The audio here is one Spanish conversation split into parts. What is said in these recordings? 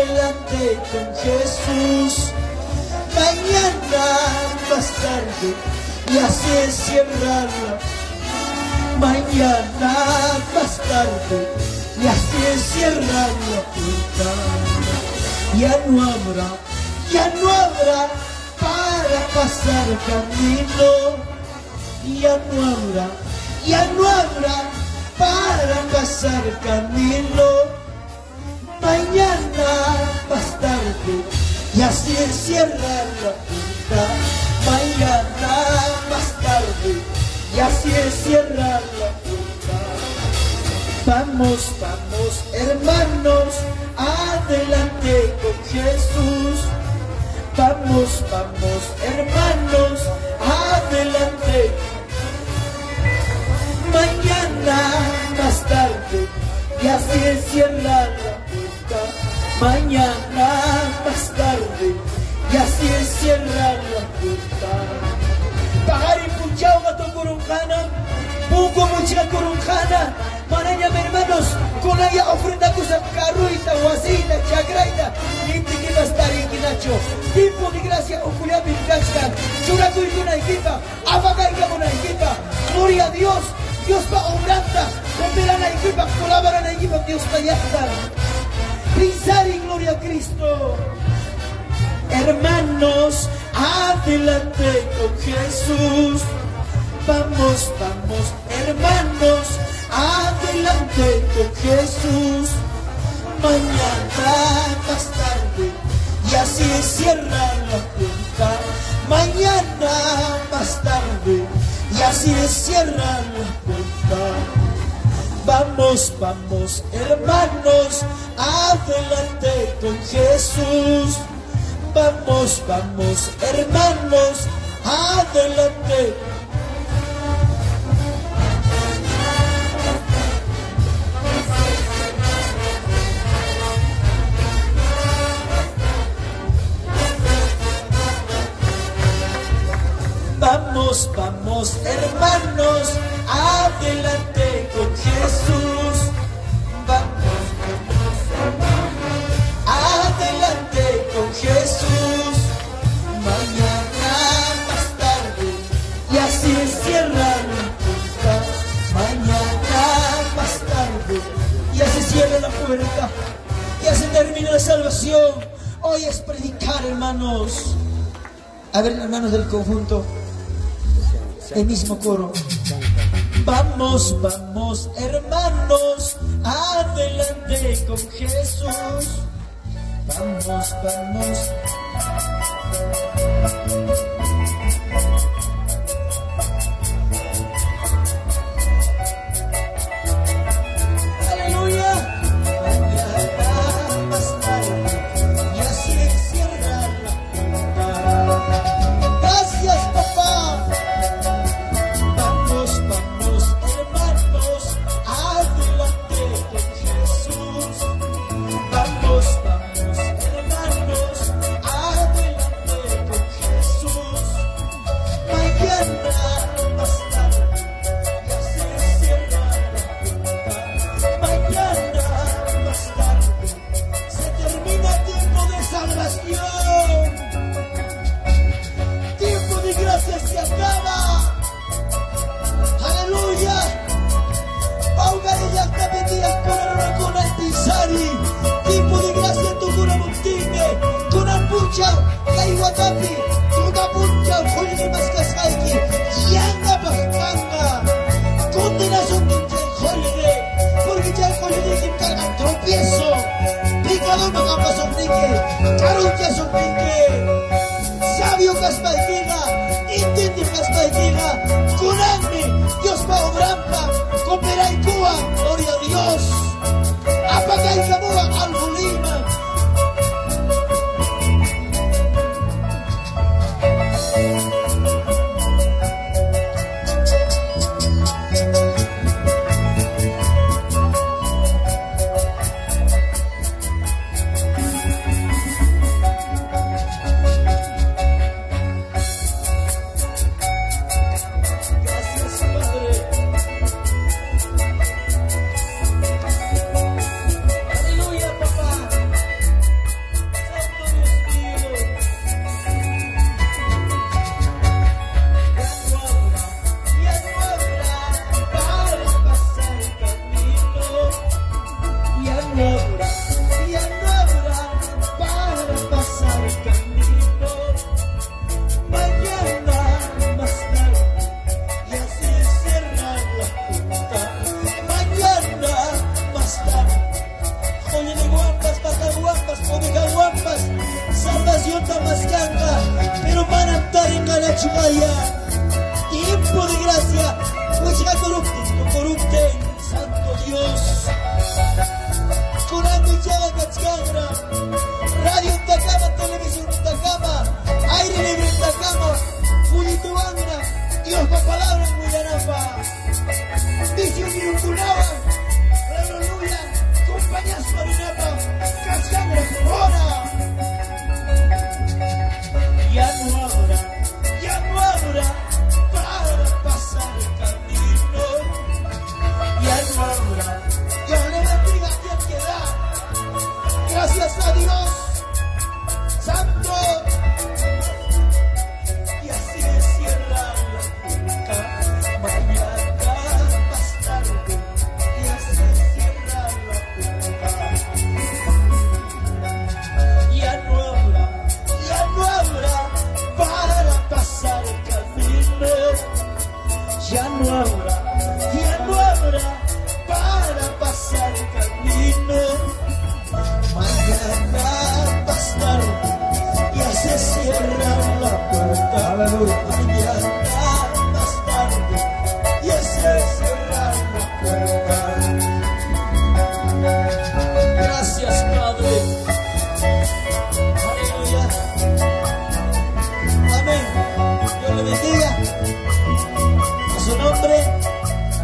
adelante con Jesús. Mañana más tarde ya se cierrará. Mañana más tarde ya se cierra la puerta. Ya no habrá para pasar camino. Ya no habrá para pasar camino. Mañana más tarde ya se cierra la puerta. Mañana más tarde ya se cierra la puerta. Vamos, hermanos, adelante con Jesús. Vamos, hermanos, adelante. Mañana más tarde ya se cierra la puerta. Mañana más tarde ya se cierra la puerta. Pagari puchao gato corunjana, puco mucha corunjana. Maraña, hermanos, con la ofrenda cosa carruita, guasita, chagraita, gente que va a estar en Quinacho. Tiempo de gracia, oculia bilcachta, churaco y una equipa, apagaica con una equipa. Gloria a Dios, Dios va obrando, comerá la equipa, colaboran la equipa, Dios va allá. Pensar en gloria a Cristo. Hermanos, adelante con Jesús. Vamos, hermanos, adelante con Jesús. Mañana más tarde ya se cierra la puerta. Mañana más tarde ya se cierra la puerta. Vamos, hermanos, adelante con Jesús. Vamos, hermanos, adelante. Vamos, hermanos, adelante con Jesús. Vamos, adelante con Jesús. Mañana más tarde ya se cierra la puerta. Mañana más tarde ya se cierra la puerta. Ya se termina la salvación. Hoy es predicar, hermanos. A ver, hermanos del conjunto, el mismo coro. Vamos, hermanos, adelante con Jesús. Vamos. Aleluya. Mañana más tarde ya se cierra la puerta. Gracias, papá. Vamos, hermanos, adelante con Jesús. Vamos, hermanos, adelante con Jesús. Mañana más tarde ya se cierra la puerta. Mañana más tarde se termina el tiempo de salvación. Tiempo de gracia se acaba. Aleluya. Augari yakabetiya korona con antisari. Tiempo de gracia tu cura mutinge. Con ampucha, kaiwatapi. Tuga puncha, folli maskasaiki. Yanga bajanga. Condenación de holiday. Porque ya el holiday que carga tropiezo. Picado magamba sonrique. Carucha sonrique. Sabio caspaikina. Intenti caspaikina. Curarme. Dios va obrando, comerá y Cuba, gloria a Dios. Apaga y camoa al Bolívar. Aleluya, papá. ya. Tiempo de gracia. Mucha corrupte, Santo Dios. Curando Chaga Cachcandra. Radio Tacama, Televisión Tacama, Aire Libre Tacama, Fulituanga, Dios pa' palabra en Muyanapa. Dice un Mirungunaba, Aleluya, compañías Marinapa, Cachcandra, ahora. Ya no habrá para pasar el camino. Ya no habrá. Dios le bendiga a quien queda. Gracias a Dios Santo. Y así se cierra la puerta. Mañana más tarde. Y así se cierra la puerta. Ya no habrá para pasar el camino. Ya no habrá para pasar el camino. Mañana más tarde ya se cierra la puerta. Mañana más tarde ya se cierra la puerta. Gracias, Padre. Aleluya. Amén. Dios le bendiga. A su nombre,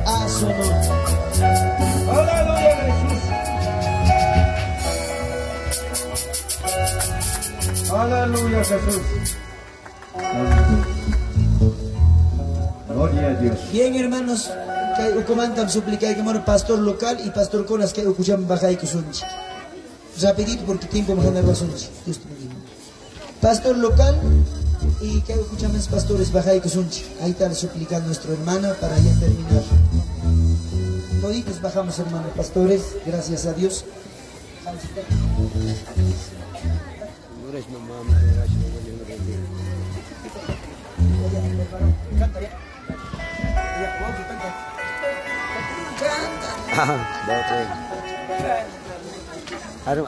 a su nombre. Aleluya, Jesús. Aleluya, Jesús. Gloria a Dios. Bien, hermanos, que comentan suplicar que mora pastor local y pastor colas que escuchan baja y kusunchi. Rapidito porque tiempo me genera sunchi. Pastor local y que escuchamos pastores baja y kusunchi. Ahí está suplicando nuestro hermano para ya terminar. Toditos bajamos, hermanos pastores, gracias a Dios.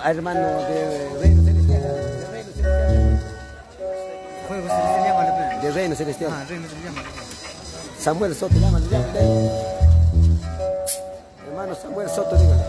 Hermano de Reino Celestial. De Reino Celestial. Samuel Soto, llámale. Hermano Samuel Soto, dígale.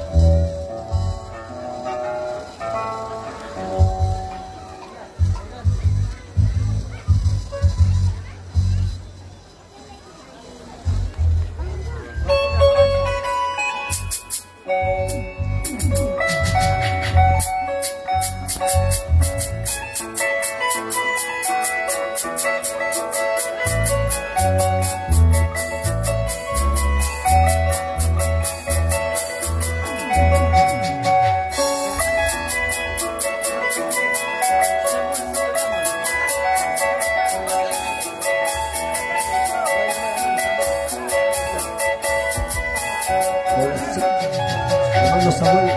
Hermano Samuel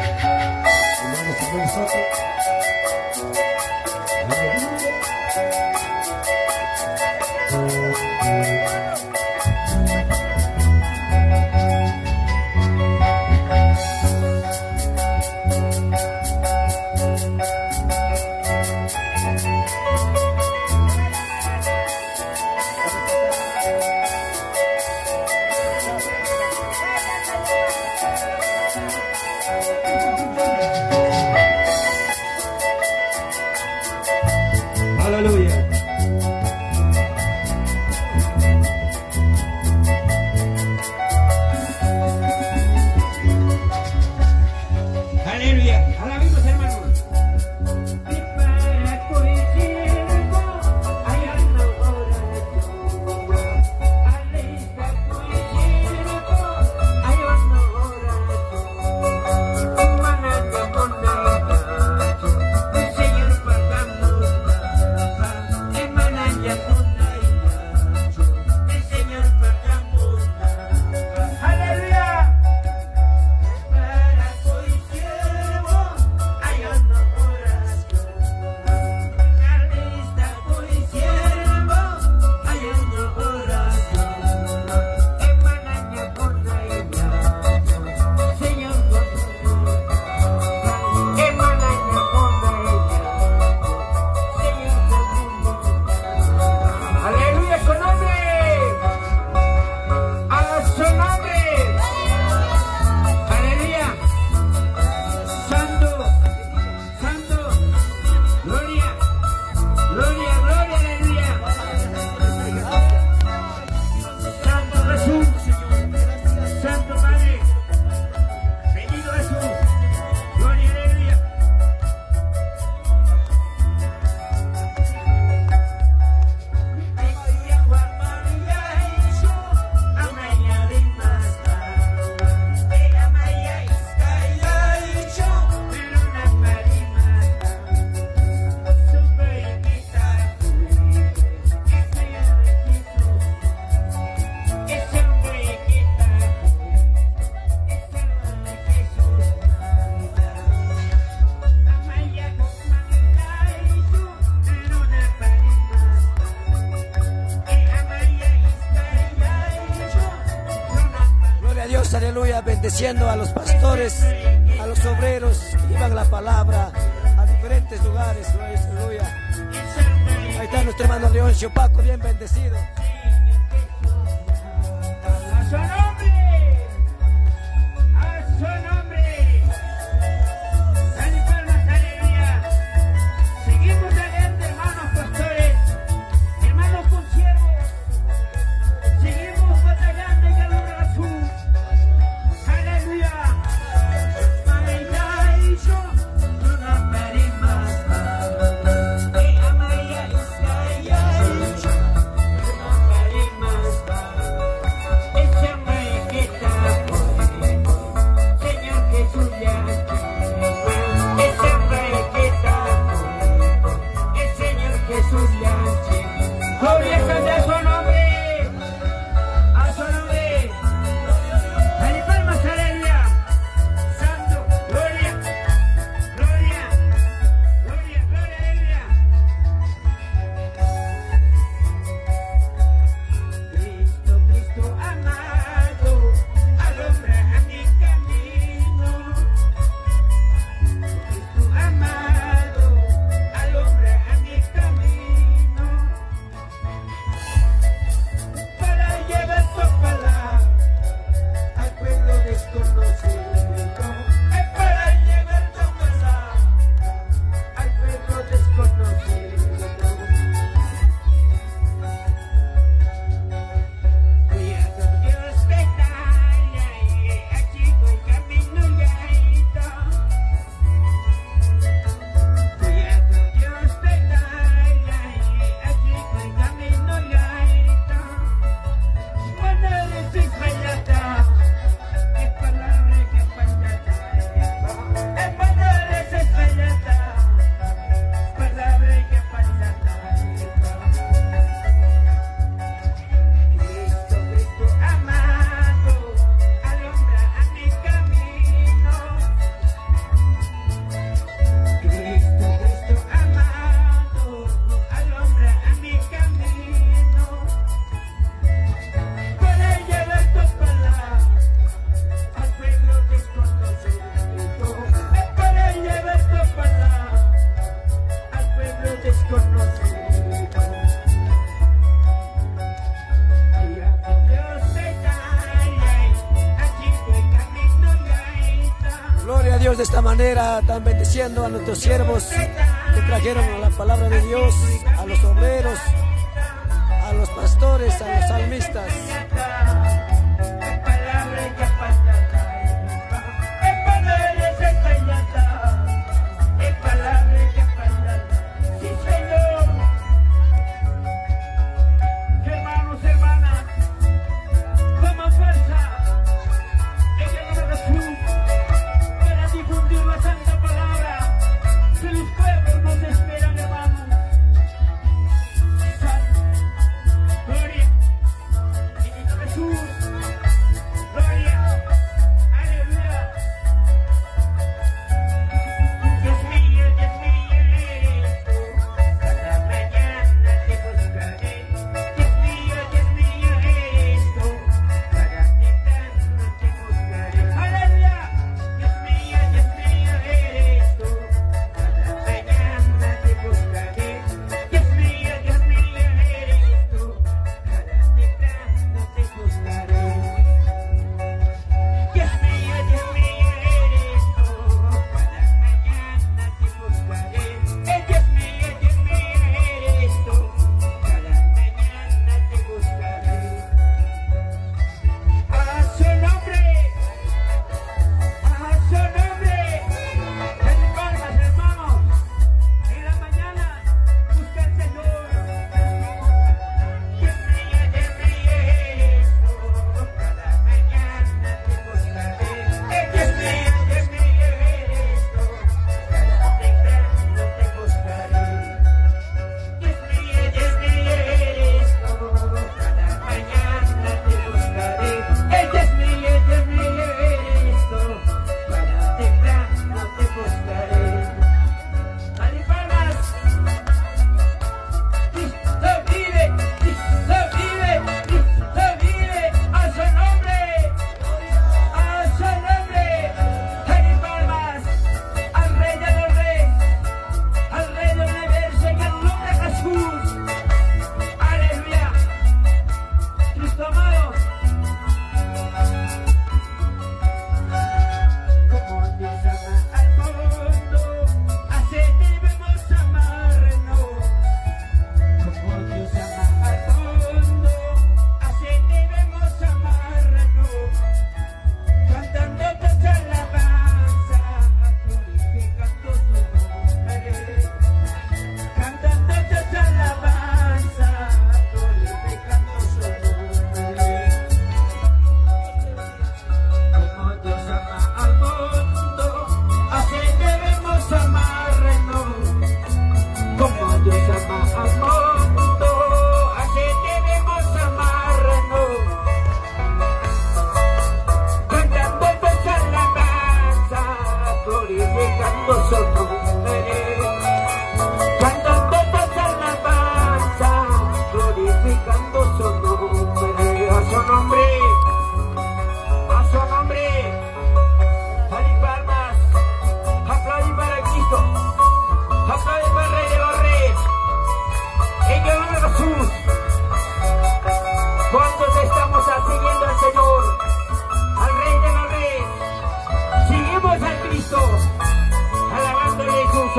Soto. bendeciendo a los pastores, a los obreros que llevan la palabra a diferentes lugares. Aleluya. Ahí está nuestro hermano Leoncio Paco, bien bendecido. A su nombre, a su nombre. Dale palmas, aleluya. Seguimos adelante, hermanos pastores, hermanos consiervos. Seguimos batallando en el nombre de Jesús. Aleluya. María y yo no nos veremos. María y yo no nos veremos. Esa mariquita, Señor Jesús ya. Esa mariquita, el Señor Jesús ya. Gloria a su nombre, a su nombre. Dale palmas, aleluya. Santo, gloria, gloria, gloria, gloria, aleluya. Cristo, Cristo amado, alumbra a mi camino. Cristo amado, alumbra a mi camino. Para llevar tu palabra al pueblo desconocido. Es para llevar tu palabra al pueblo desconocido. Cuidado, Dios que está ahí, aquí voy camino ya está. Cuidado, Dios que está ahí, aquí voy camino ya está. Cuando eres españata, es palabra que españata. Es cuando eres españata, palabra que españata. Cristo, Cristo amado, alumbra a mi camino. Cristo, Cristo amado, alumbra a mi camino. Para llevar tu palabra al pueblo desconocido. Es para llevar tu palabra al pueblo desconocido. Dios te da, aquí voy camino ya está. Gloria a Dios, de esta manera están bendiciendo a nuestros siervos que trajeron la palabra de Dios, a los obreros, a los pastores, a los salmistas. Es palabra que españata. Es palabra que españata. Es palabra que españata. Sí, Señor. Hermanos, hermanas, toma fuerza en el nombre de Jesús para difundir la santa palabra que los pueblos nos esperan, hermanos. Gloria.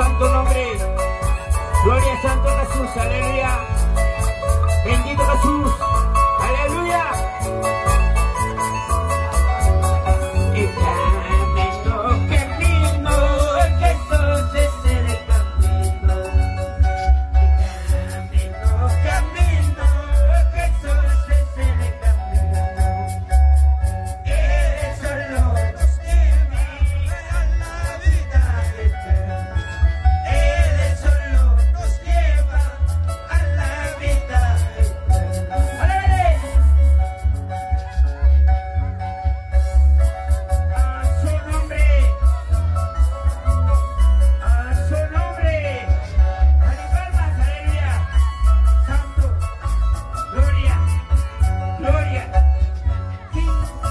santo nombre. Gloria a Santo Jesús, aleluya. Bendito Jesús, aleluya. El camino, Jesús es el camino. El camino, Jesús es el camino. Él solo nos lleva a la vida eterna. Él solo nos lleva a la vida eterna. ¡Aleluya! A su nombre, a su nombre, a las palmas, aleluya, santo, gloria, gloria, Cristo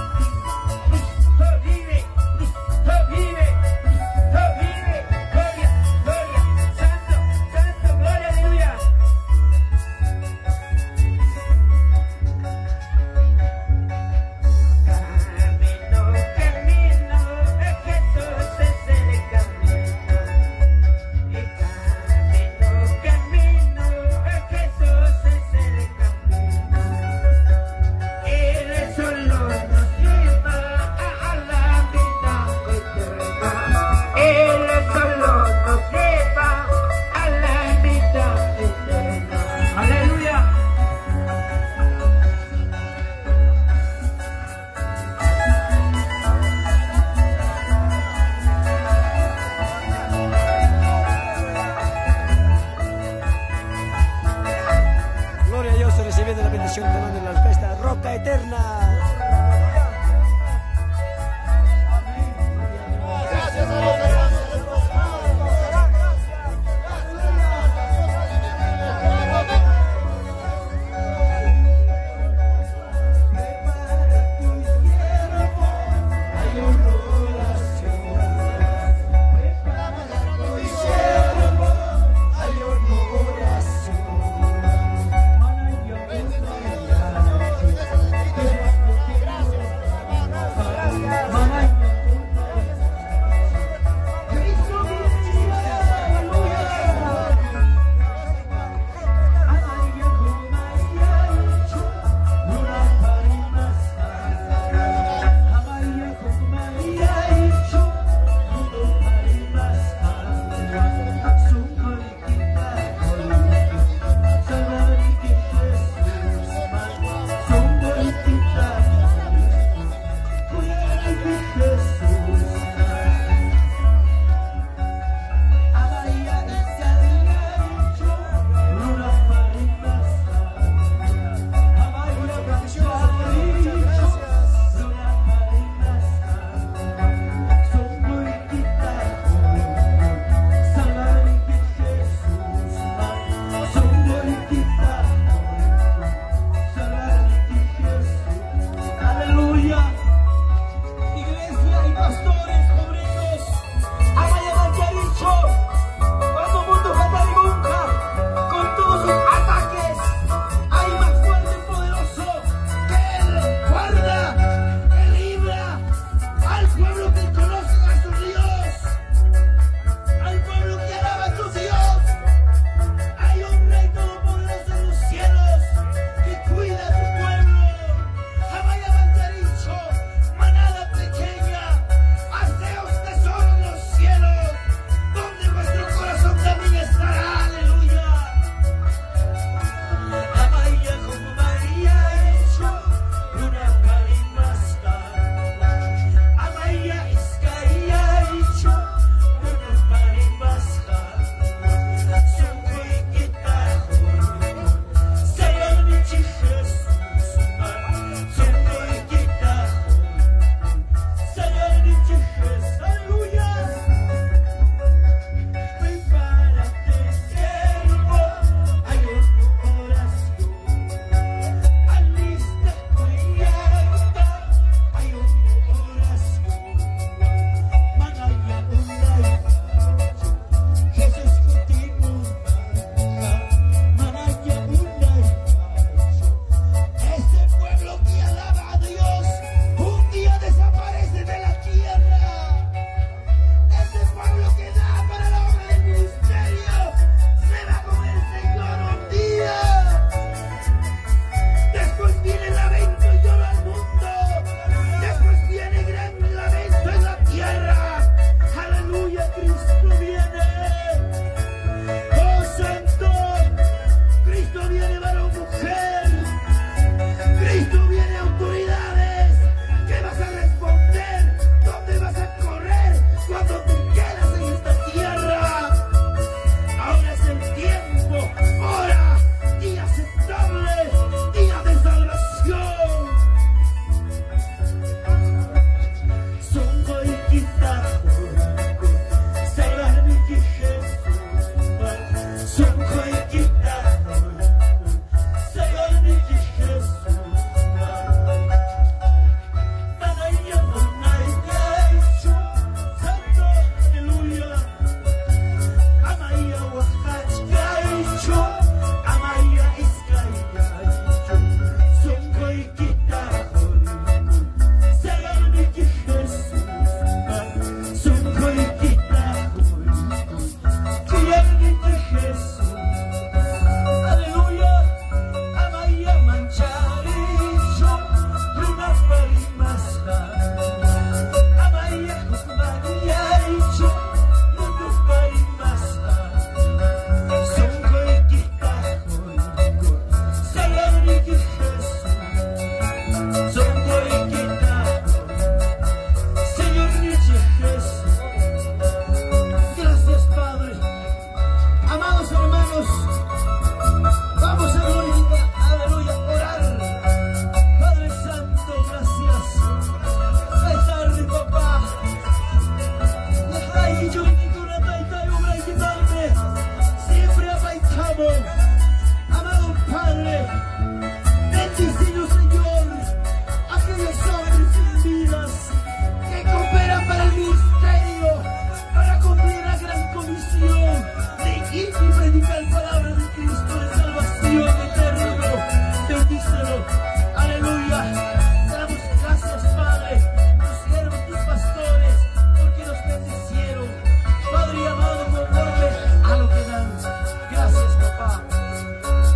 vive, gloria, gloria, santo, santo, gloria, aleluya. Camino, Jesús es el camino. El camino, Jesús es el camino. Él solo nos lleva a la vida eterna. Él solo nos lleva a la vida eterna. Aleluya. Gloria a Dios, recibiendo la bendición de la orquesta Roca Eterna. Hay una oración. Dios. Vamos a glorificar, aleluya, orar. Padre Santo, gracias. Esta tarde, papá. Ay, yo una taita y obra y madre. Siempre apaitamos. Amado Padre, bendicido Señor, aquellos hombres sin vidas que cooperan para el ministerio, para cumplir la gran comisión de ir y predicar palabra de Cristo de salvación eterno. Bendícelo, aleluya. Te damos gracias, Padre, tus siervos, tus pastores, porque nos bendicieron, Padre amado, conforme a lo que dan. Gracias, papá.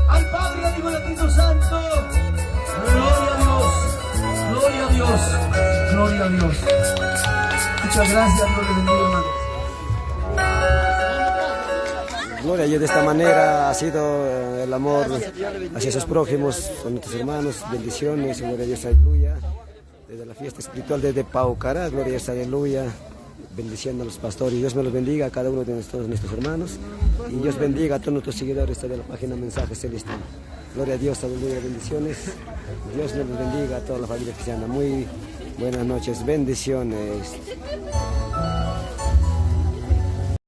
Al Padre, al Hijo y al Espíritu Santo. Gloria a Dios, gloria a Dios, gloria a Dios. Muchas gracias, Dios le bendiga, hermanos. Gloria a Dios, de esta manera ha sido el amor hacia sus prójimos, con nuestros hermanos, bendiciones, gloria a Dios, aleluya. Desde la fiesta espiritual desde Paucará, gloria a Dios, aleluya. Bendiciendo a los pastores. Dios me los bendiga a cada uno de todos nuestros hermanos. Y Dios bendiga a todos nuestros seguidores de la página Mensajes Celestial. Gloria a Dios, aleluya, bendiciones. Dios nos bendiga a toda la familia cristiana. Muy buenas noches, bendiciones.